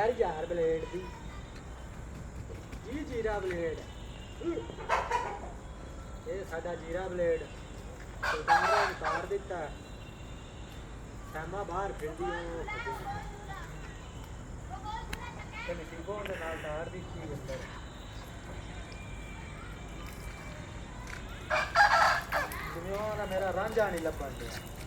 खैर यार ब्लेड दी जी जीरा ब्लेड ये साडा जीरा ब्लेड उतार दिता सैमा बाहर फिर दी नसीबों के नाल तार दी थी अंदर जिम्मेवार मेरा रांझा नहीं लभन दिया